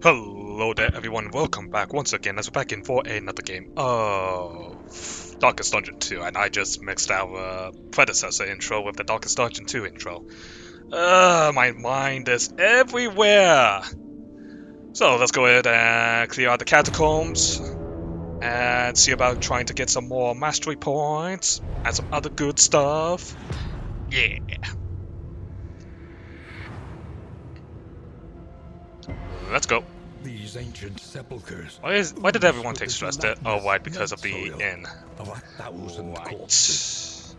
Hello there everyone, welcome back once again as we're back in for another game of Darkest Dungeon 2, and I just mixed our predecessor intro with the Darkest Dungeon 2 intro. My mind is everywhere! So let's go ahead and clear out the catacombs and see about trying to get some more mastery points and some other good stuff. Yeah! Let's go. These ancient sepulchres. Why did everyone take With the stress there? Oh, gelatinous why? Because blood of the soil inn. of 1,000 Right. corpses.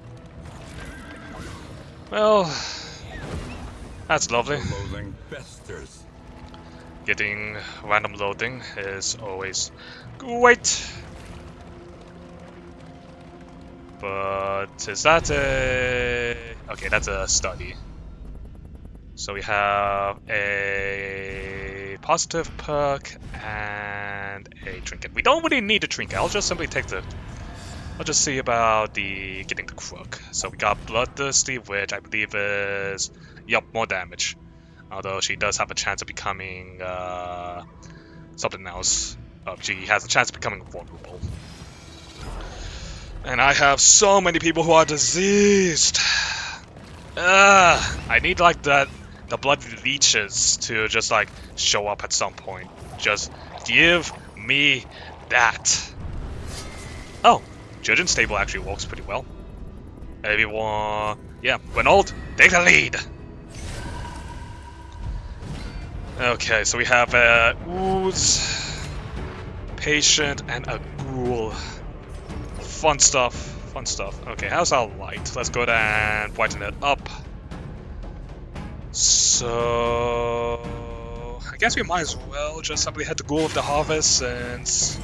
Well, that's lovely. The loathing festers. Getting random loading is always great. But is that a... Okay, that's a study. So we have a positive perk and a trinket. We don't really need a trinket. I'll just simply take the... I'll just see about the getting the crook. So we got Bloodthirsty, which I believe is... Yup, more damage. Although she does have a chance of becoming something else. She has a chance of becoming vulnerable. And I have so many people who are diseased. I need like the blood leeches to just like show up at some point. Just give me that. Oh, Judging Stable actually works pretty well. Everyone, yeah, Renault, take the lead. Okay, so we have a ooze, patient, and a ghoul. Fun stuff, fun stuff. Okay, how's our light? Let's go down and brighten it up. So I guess we might as well just simply head to Ghoul of the Harvest, since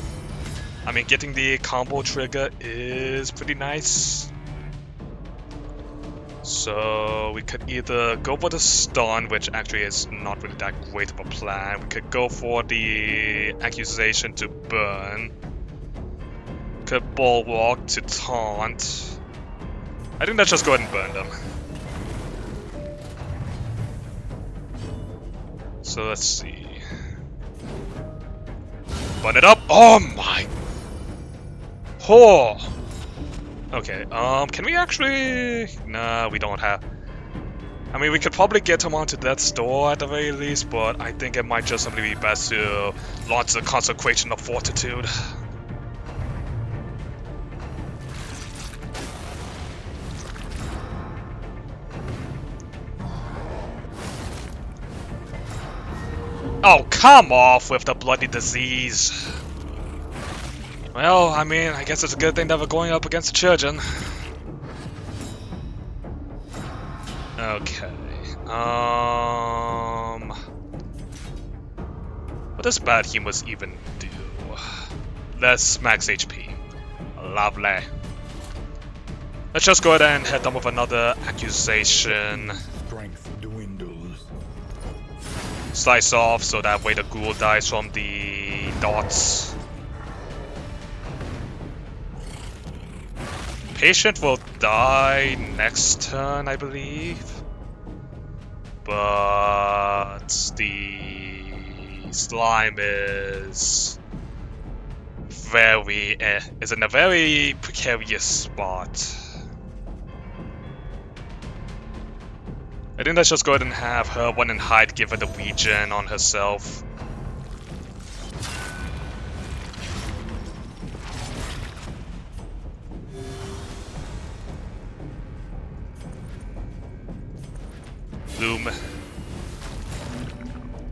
I mean getting the combo trigger is pretty nice. So we could either go for the stun, which actually is not really that great of a plan. We could go for the accusation to burn. Could bulwark to taunt. I think let's just go ahead and burn them. So let's see. Burn it up! Oh my! Oh! Okay, can we actually... Nah, we don't have... I mean, we could probably get him onto death's door at the very least, but I think it might just simply be best to launch the Consecration of Fortitude. Oh, come off with the bloody disease. Well, I mean, I guess it's a good thing that we're going up against the Churgeon. Okay. What does Bad Humus even do? Less max HP. Lovely. Let's just go ahead and hit them with another accusation. Strength dwindles. Slice off so that way the ghoul dies from the dots. Patient will die next turn, I believe. But the slime is in a very precarious spot. I think let's just go ahead and have her one and hide, give her the regen on herself. Bloom.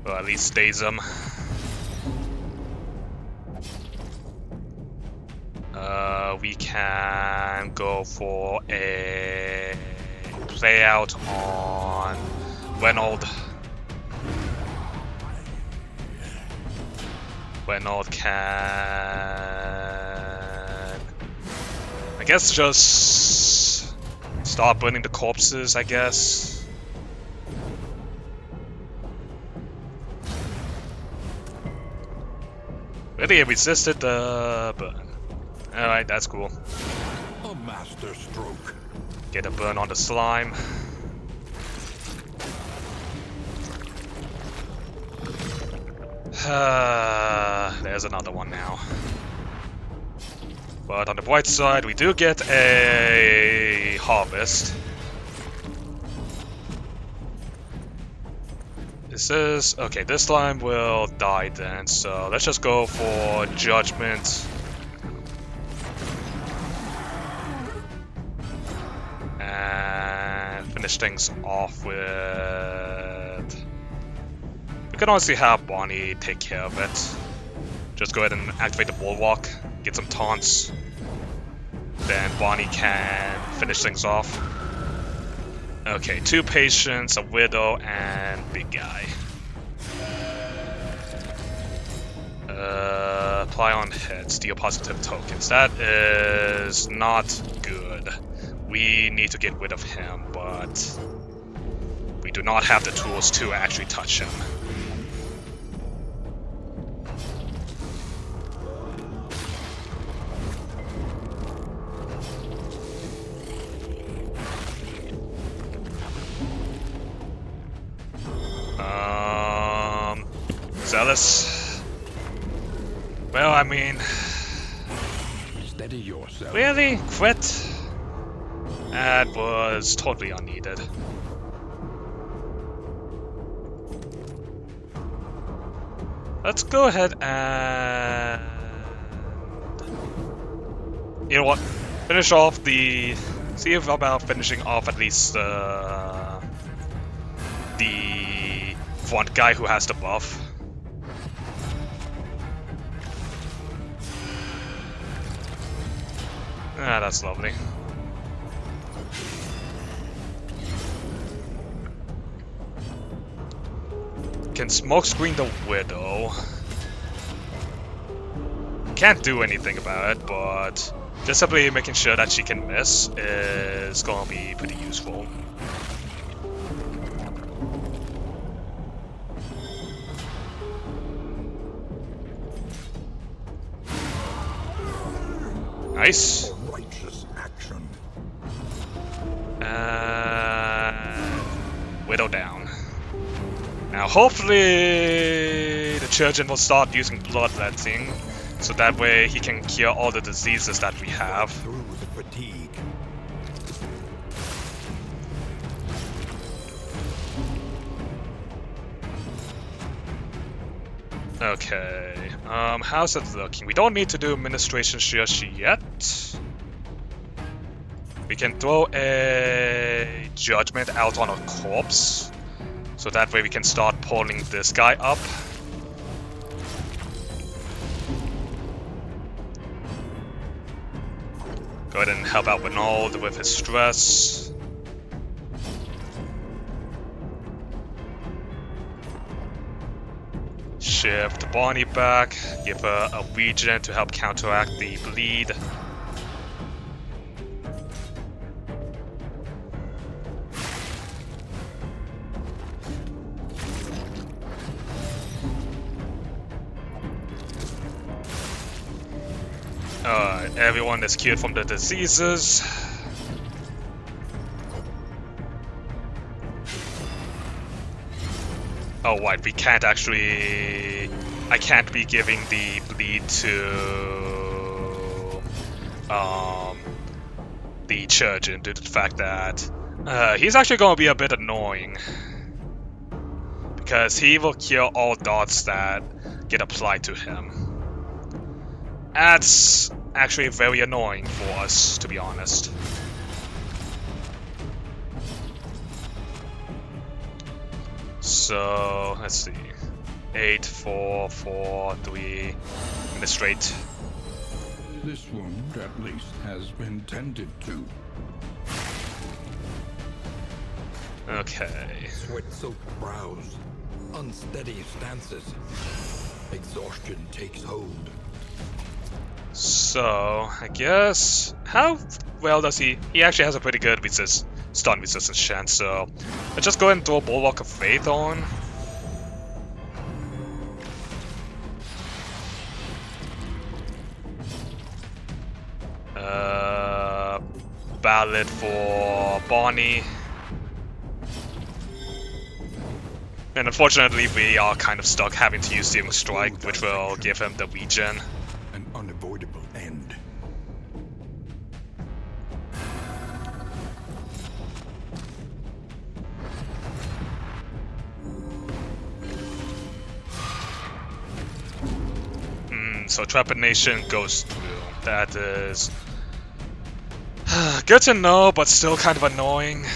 Or at least stays them. We can go for a play out on Renault. Renault can... I guess just start burning the corpses, I guess. Really, it resisted the burn. Alright, that's cool. A master stroke. Get a burn on the slime. There's another one now. But on the bright side, we do get a harvest. This is... okay, this slime will die then, so let's just go for judgment. And finish things off with... we can honestly have Bonnie take care of it. Just go ahead and activate the bulwark, get some taunts. Then Bonnie can finish things off. Okay, 2 patients, a widow, and big guy. Apply on hits, deal positive tokens. That is not good. We need to get rid of him, but we do not have the tools to actually touch him. Zealous. Well, I mean... Steady yourself. really? Quit? That was totally unneeded. Let's go ahead and... you know what? Finish off the... see if about finishing off at least the front guy who has the buff. Ah, that's lovely. Can smokescreen the widow. Can't do anything about it, but just simply making sure that she can miss is gonna be pretty useful. Nice. Righteous action. Widow down. Now hopefully the Churgeon will start using bloodletting, so that way he can cure all the diseases that we have. Through the fatigue. Okay, how's it looking? We don't need to do administration just yet. We can throw a judgment out on a corpse, so that way we can start pulling this guy up. Go ahead and help out Renaud with his stress. Shift Bonnie back, give her a regen to help counteract the bleed. Alright, everyone is cured from the diseases. Oh right, we can't actually... I can't be giving the bleed to... the Churgeon due to the fact that... he's actually going to be a bit annoying. Because he will cure all dots that get applied to him. That's actually very annoying for us, to be honest. So, let's see. 8, 4, 4, 3, administrate. This wound, at least, has been tended to. Okay. Sweat-soaked brows, unsteady stances. Exhaustion takes hold. So, I guess... how well does he... he actually has a pretty good stun resistance chance, so... let's just go ahead and throw a Bulwark of Faith on. Ballad for Bonnie. And unfortunately, we are kind of stuck having to use Searing Strike, which will give him the regen. An unavoidable end. So Trepanation goes through. That is good to know, but still kind of annoying.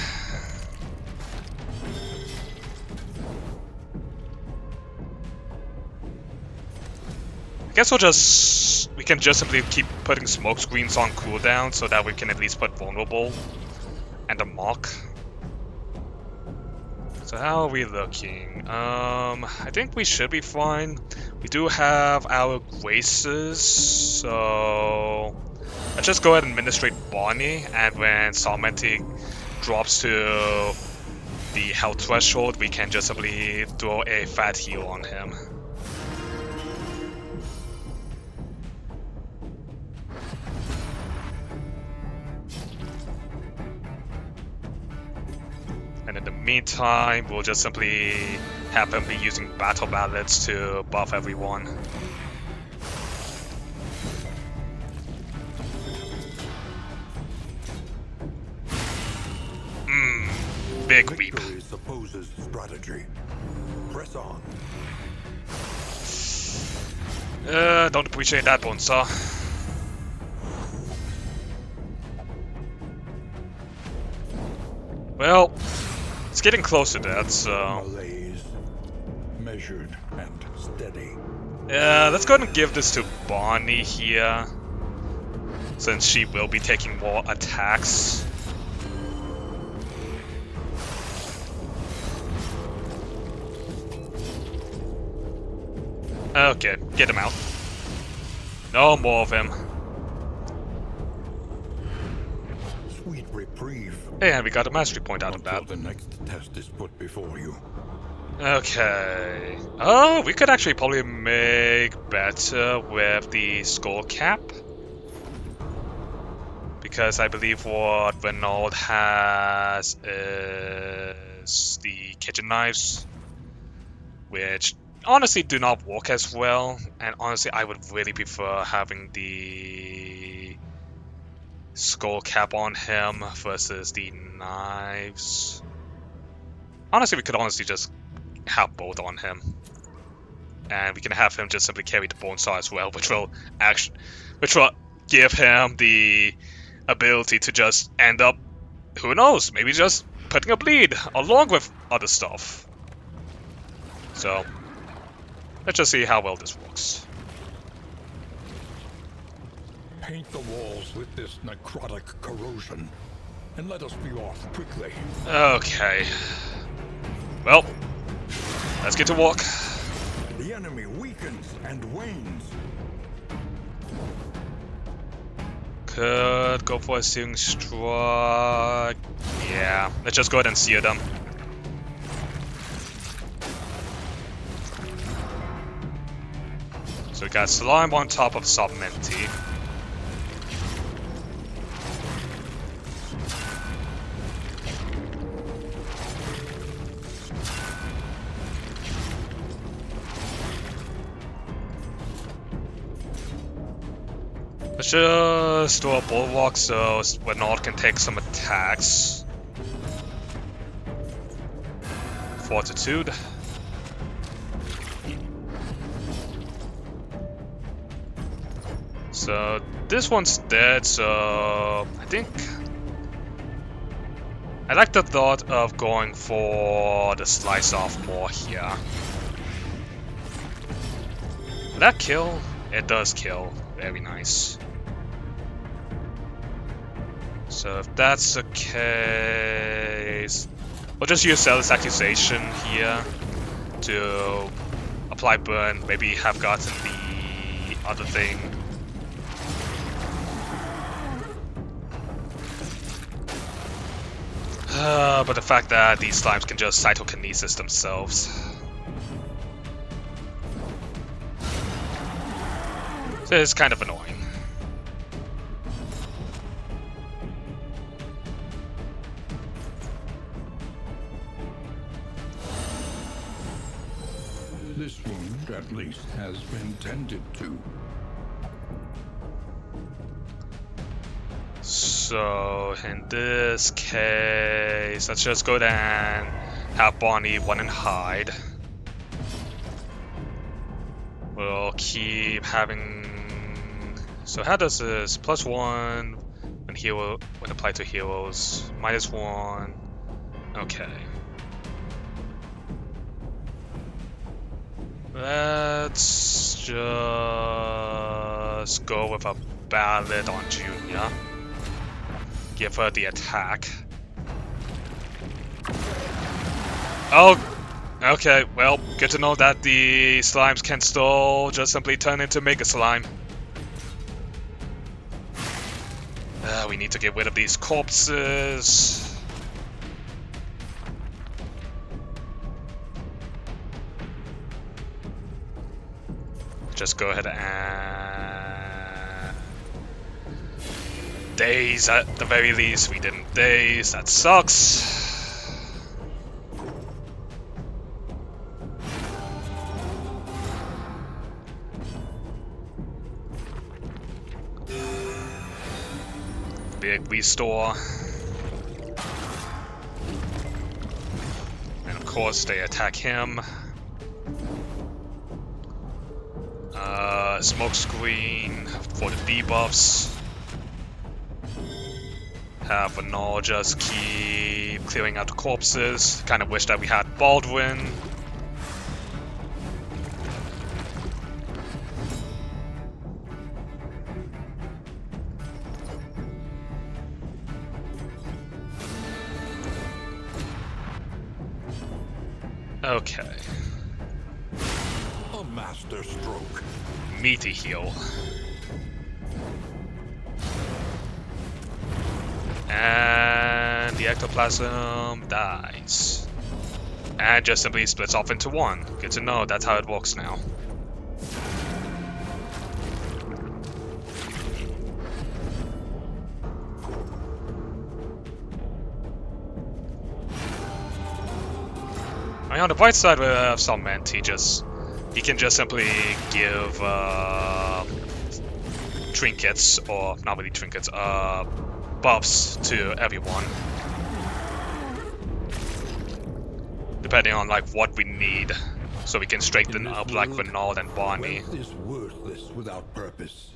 I guess we can just simply keep putting smoke screens on cooldown so that we can at least put vulnerable and a mock. So how are we looking? I think we should be fine. We do have our graces, so let's just go ahead and administrate Bonnie, and when Salmenti drops to the health threshold, we can just simply throw a fat heal on him. And in the meantime, we'll just simply have him be using battle ballads to buff everyone. Big weep. Supposes strategy. Press on. Don't appreciate that, Bonesaw. Well, it's getting close to that, so... Malaise. Measured and steady. Yeah, let's go ahead and give this to Bonnie here, since she will be taking more attacks. Okay, get him out. No more of him. Sweet reprieve. And we got a mastery point out of that. The next test is put before you. Okay. Oh, we could actually probably make better with the skull cap. Because I believe what Renault has is the kitchen knives, which honestly do not work as well. And honestly, I would really prefer having the skull cap on him versus the knives. Honestly, we could honestly just have both on him, and we can have him just simply carry the bone saw as well, which will give him the ability to just end up, who knows, maybe just putting a bleed along with other stuff. So let's just see how well this works. Paint the walls with this necrotic corrosion, and let us be off quickly. Okay. Well, let's get to work. The enemy weakens and wanes. Could go for a Searing Strike. Yeah, let's just go ahead and sear them. So we got Slime on top of Submenti. Let's just do a bulwark so Renault can take some attacks. Fortitude. So this one's dead, so I think I like the thought of going for the slice off more here. Will that kill? It does kill. Very nice. So if that's the case, we'll just use Zealous Accusation here to apply burn, maybe have gotten the other thing. But the fact that these slimes can just cytokinesis themselves. So it's kind of annoying. at least, has been tended to. So in this case, let's just go then and have Bonnie run and hide. We'll keep having. So how does this +1 when applied to heroes, -1. Okay. Let's just go with a ballad on Junior. Give her the attack. Oh, okay. Well, good to know that the slimes can still just simply turn into Mega Slime. We need to get rid of these corpses. Just go ahead and daze at the very least. We didn't daze. That sucks. Big restore. And of course they attack him. Smoke screen for the debuffs. Have Anol just keep clearing out the corpses. Kind of wish that we had Baldwin. Okay. A master stroke. Meaty heal. And the ectoplasm dies. And just simply splits off into one. Good to know, that's how it works now. I mean, on the bright side we have Salment, he can just simply give trinkets, or not really trinkets, buffs to everyone. Depending on like what we need. So we can strengthen up like Renaud and Barney. Wealth is worthless without purpose.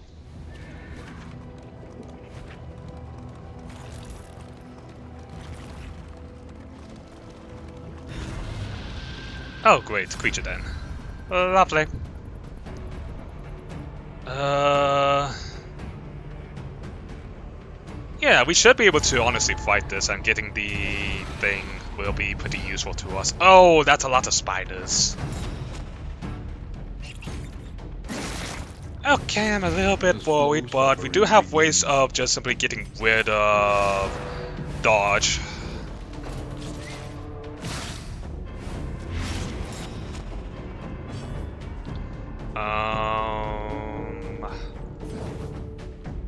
Oh great, creature then. Lovely. Yeah, we should be able to honestly fight this, and getting the thing will be pretty useful to us. Oh, that's a lot of spiders. Okay, I'm a little bit worried, but we do have ways of just simply getting rid of dodge.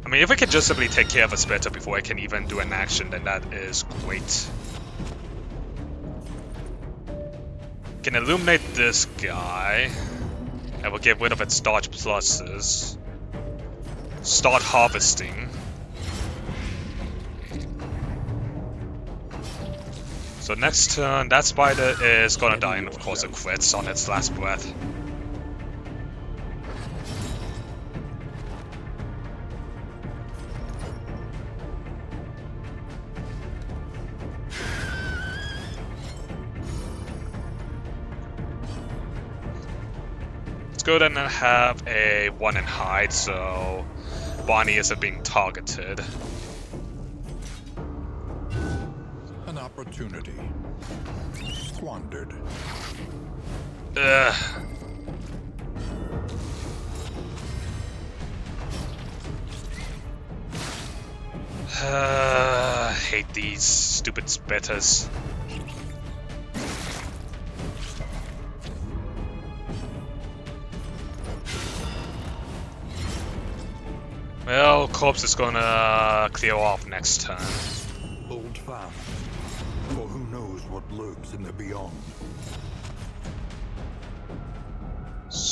I mean, if we can just simply take care of a Spectre before I can even do an action, then that is great. Can illuminate this guy, and we'll get rid of its dodge pluses. Start harvesting. So next turn, that spider is gonna die, and of course it crits on its last breath. Go then and have a 1 in hide, so Bonnie isn't being targeted. An opportunity squandered. Ugh. Hate these stupid Spectres. Well, Corpse is gonna clear off next turn. Hold fast, for who knows what lurks in the beyond.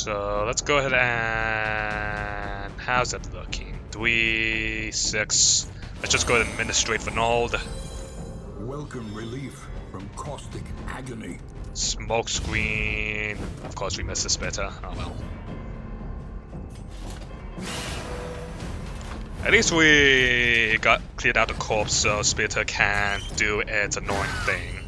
So let's go ahead and... How's that looking? 3, 6. Let's just go ahead and administrate Fernald. Welcome relief from caustic agony. Smoke screen. Of course we missed this better. Oh well. At least we got cleared out the corpse so Spitter can do its annoying thing.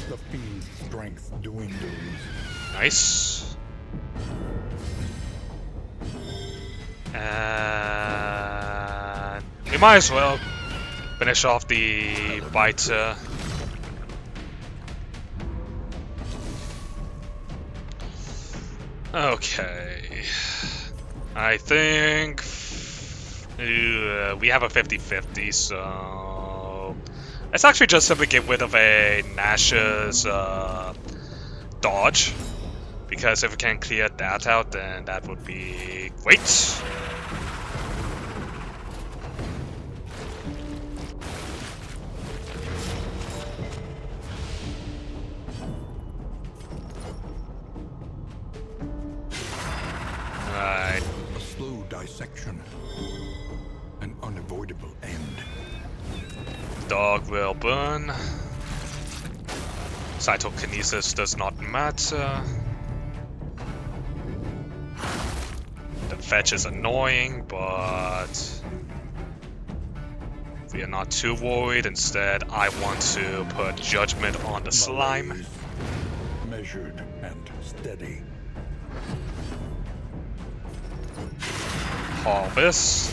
The fiend's strength dwindles. Nice. And we might as well finish off the biter. Okay. I think we have a 50-50, so let's actually just simply get rid of a Nash's dodge, because if we can clear that out, then that would be great. Alright. A slow dissection. An unavoidable end. Dog will burn. Cytokinesis does not matter. The fetch is annoying, but we are not too worried. Instead, I want to put judgment on the slime. Malaise. Measured and steady. Harvest.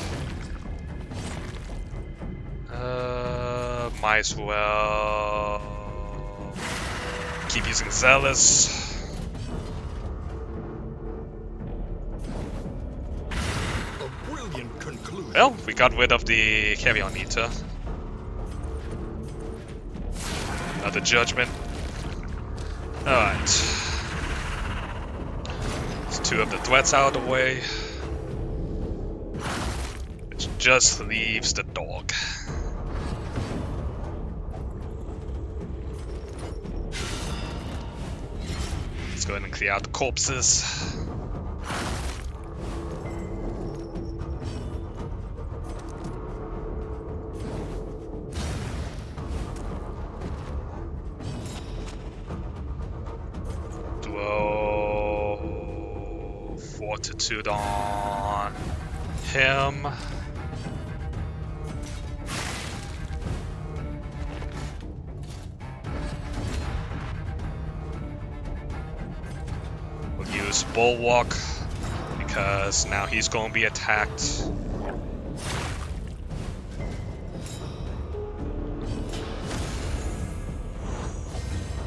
Might as well keep using Zealous. A brilliant conclusion. Well, we got rid of the Carrion Eater. Another judgment. Alright. There's 2 of the threats out of the way. Which just leaves the dog. Let's go ahead and clear out the corpses. Throw Fortitude on him. We'll use Bulwark because now he's going to be attacked.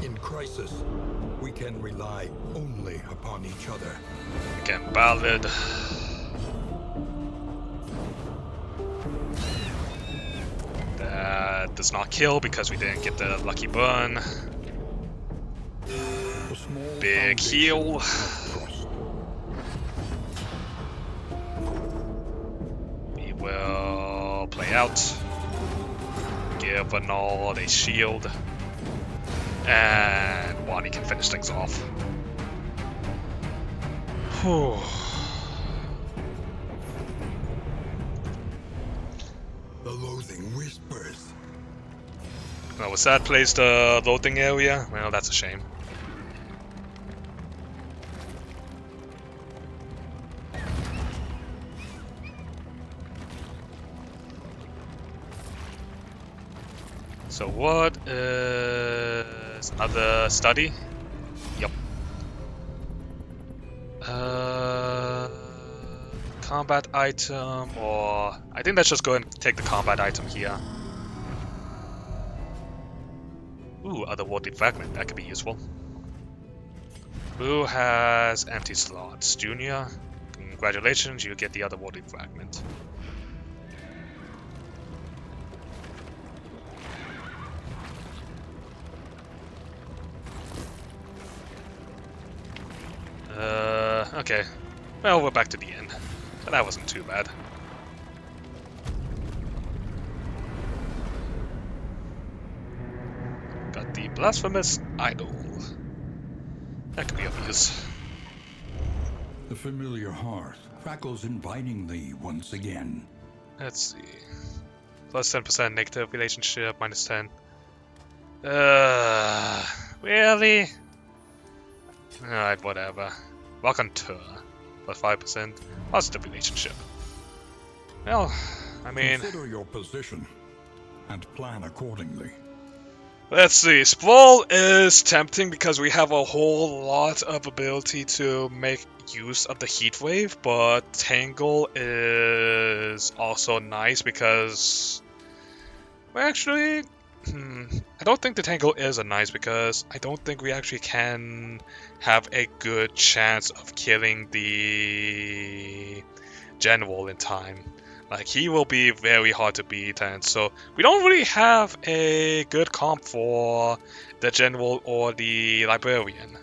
In crisis, we can rely only upon each other. Again, Ballad. That does not kill because we didn't get the lucky burn. A small Big foundation heal. of trust. We will play out. Give Arnold a shield. And Wani can finish things off. Whew. The loathing whispers. Well, was that placed the loading area? Well, that's a shame. So what is another study? Yep. Combat item, or I think let's just go and take the combat item here. Ooh, otherworldly fragment, that could be useful. Who has empty slots? Junior? Congratulations, you get the otherworldly fragment. Okay. Well, we're back to the inn. But that wasn't too bad. . Got the blasphemous idol. That could be of use. The familiar hearth crackles invitingly once again. Let's see. Plus 10% negative relationship, minus 10. Really? Alright, whatever. Walk on tour. Plus 5%. Positive relationship. Well, I mean... Consider your position and plan accordingly. Let's see. Sprawl is tempting because we have a whole lot of ability to make use of the heat wave, but Tangle is also nice because... Well, actually... I don't think the Tangle is a nice because I don't think we actually can have a good chance of killing the General in time. Like, he will be very hard to beat, and so we don't really have a good comp for the General or the Librarian.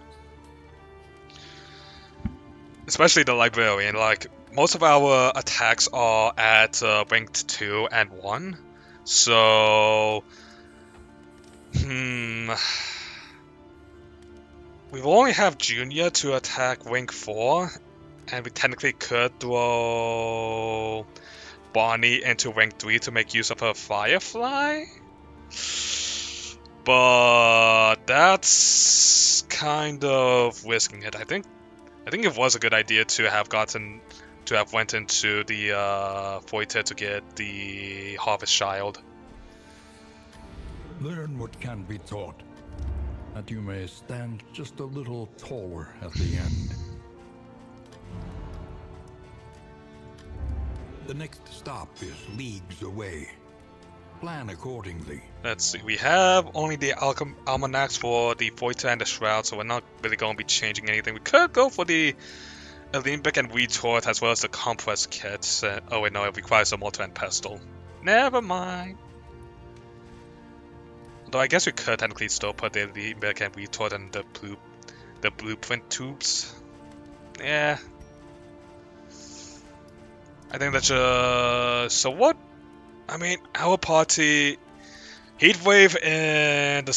Especially the Librarian, like, most of our attacks are at ranked 2 and 1, so... we will only have Junior to attack rank 4, and we technically could throw Bonnie into rank 3 to make use of her Firefly? But that's kind of risking it. I think it was a good idea to have went into the Void to get the Harvest Child. Learn what can be taught, that you may stand just a little taller at the end. The next stop is leagues away. Plan accordingly. Let's see, we have only the Almanacs for the Void and the Shroud, so we're not really going to be changing anything. We could go for the Alembic and Retort as well as the Compress Kit. Oh wait, no, it requires a Mortar and Pestle. Never mind. Though I guess we could technically still put the Alembic and Retort and the Blueprint Tubes. Yeah. I think that's so what? I mean, our party, Heatwave and the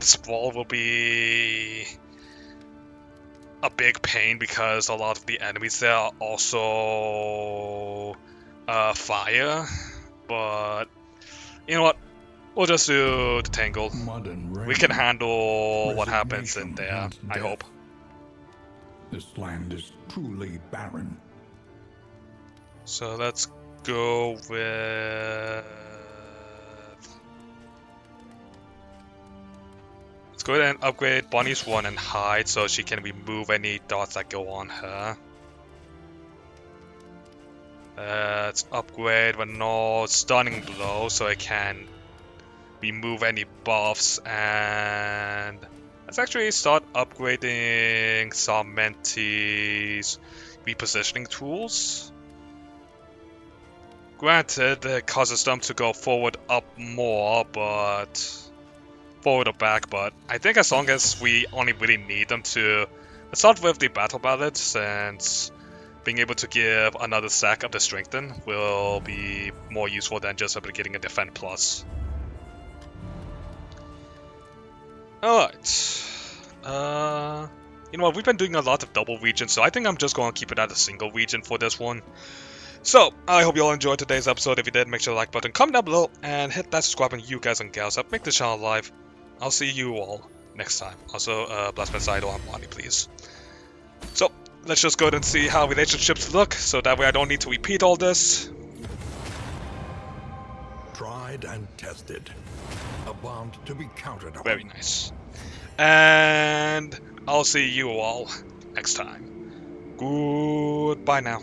Sprawl will be a big pain because a lot of the enemies there are also fire. But you know what? We'll just do the Tangle. We can handle what happens in there, I hope. This land is truly barren. So let's go with... Let's go ahead and upgrade Bonnie's one and hide so she can remove any dots that go on her. Let's upgrade Renault Stunning Blow so it can remove any buffs, and let's actually start upgrading Sarmenti's repositioning tools. Granted, it causes them to go forward up more, but forward or back, but I think as long as we only really need them to... Let's start with the Battle Ballad, since being able to give another stack of the Strengthen will be more useful than just getting a Defend Plus. Alright. You know what, we've been doing a lot of double regions, so I think I'm just going to keep it at a single region for this one. So, I hope you all enjoyed today's episode. If you did, make sure to like button, comment down below, and hit that subscribe button, you guys and gals up. Make the channel live. I'll see you all next time. Also, AbyssManDaedalus on Bonnie, please. So, let's just go ahead and see how relationships look, so that way I don't need to repeat all this. Tried and tested. A bond to be counted on. Very nice. And I'll see you all next time. Goodbye now.